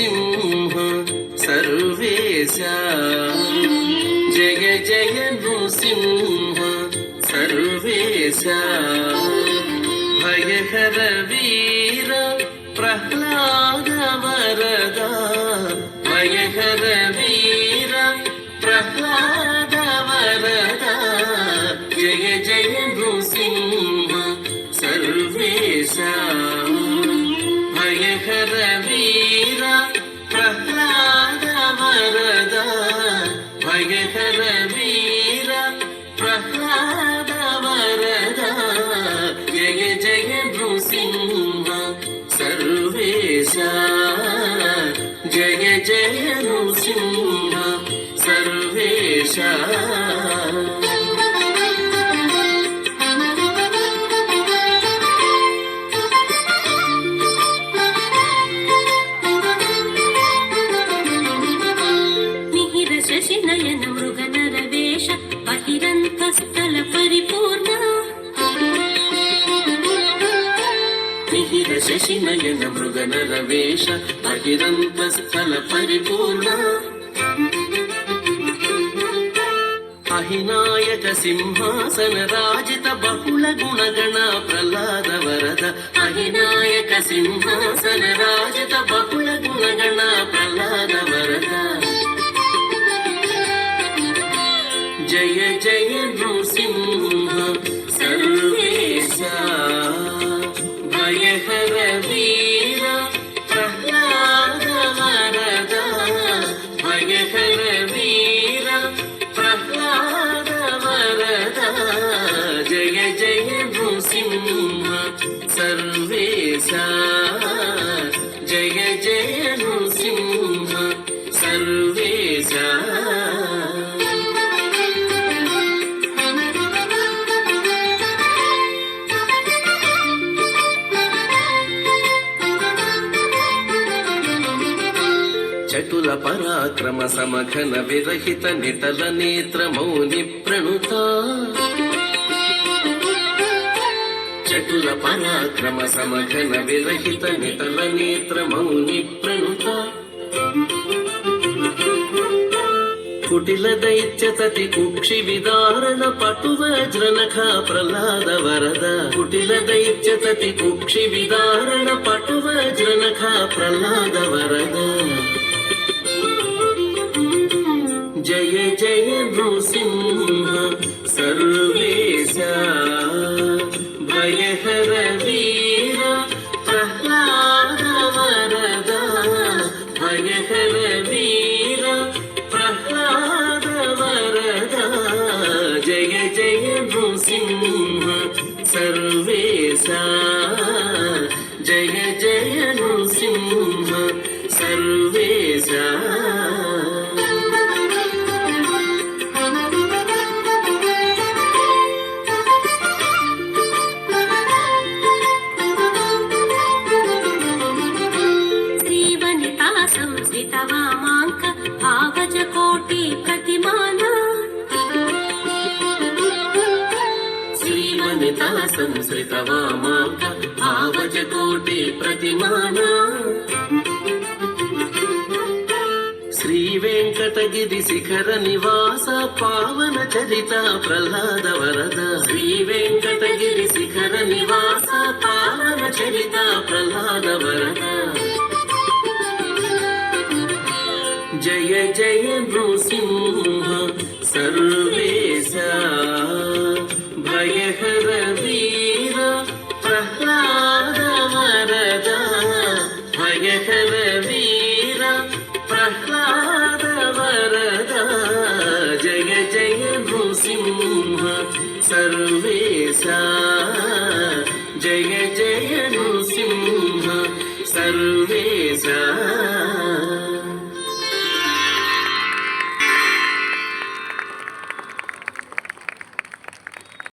నృసింహ సర్వేశ జయ జయ నృసింహ సర్వేశ భయహర వీర ప్రహ్లాద వరద భయహర వీర ప్రహ్లాద వరద జయ జయ నృసింహ సర్వేశ భయహర వీర ప్రహ్లాద వరద భయహర వీర ప్రహ్లాద వరద జయ జయ నృసింహ సర్వేశ జయ జయ నృసింహ సర్వేశ శశినయన మృగనరవేష బహిరంతస్థల పరిపూర్ణ మిహిర శశినయన మృగనరవేష బహిరంతస్థల పరిపూర్ణ అహినాయక సింహాసన రాజిత బహుళ గుణగణ ప్రహ్లాద వరద అహినాయక సింహాసన రాజిత బహుళ గుణగణ ప్రహ్లాద వరద జయ జయ నృసింహ సర్వేశ భయహర వీర ప్రహ్లాద వరద భయహర వీర ప్రహ్లాద వరద జయ జయ నృసింహ సర్వేశ జయ జయ నృసింహ సర్వేశ చటుల పరాక్రమ సమఘన విరహిత నిటల నేత్ర మౌని ప్రణుత చటుల పరాక్రమ సమఘన విరహిత నిటల నేత్ర మౌని ప్రణుత కుటిల దైత్యతతి కుక్షి విదారణ పటువజ్రనఖ ప్రహ్లాద వరద కుటిల దైత్యతతి కుక్షి విదారణ పటువజ్రనఖ ప్రహ్లాద వరద జయ జయ నృసింహ సర్వేశ భయహర వీర ప్రహ్లాద వరద భయహర వీర ప్రహ్లాద వరద జయ జయ నృసింహ సర్వేశ జయ జయ నృసింహ సర్వేశ వామాంక భావజ కోటి ప్రతిమాన శ్రీవనితా సంశ్రిత వామాంక భావజ కోటి ప్రతిమాన శ్రీ వెంకటగిరి శిఖర నివాస పావన చరిత ప్రహ్లాద వరద శ్రీ వెంకటగిరి శిఖర నివాస పావన చరిత ప్రహ్లాద వరద జయ జయ నృసింహ సర్వేశ భయహర వీర ప్రహ్లాద వరద భయహర వీర ప్రహ్లాద వరద జయ జయ నృసింహ సర్వేశ జయ జయ నృసింహ సర్వేశ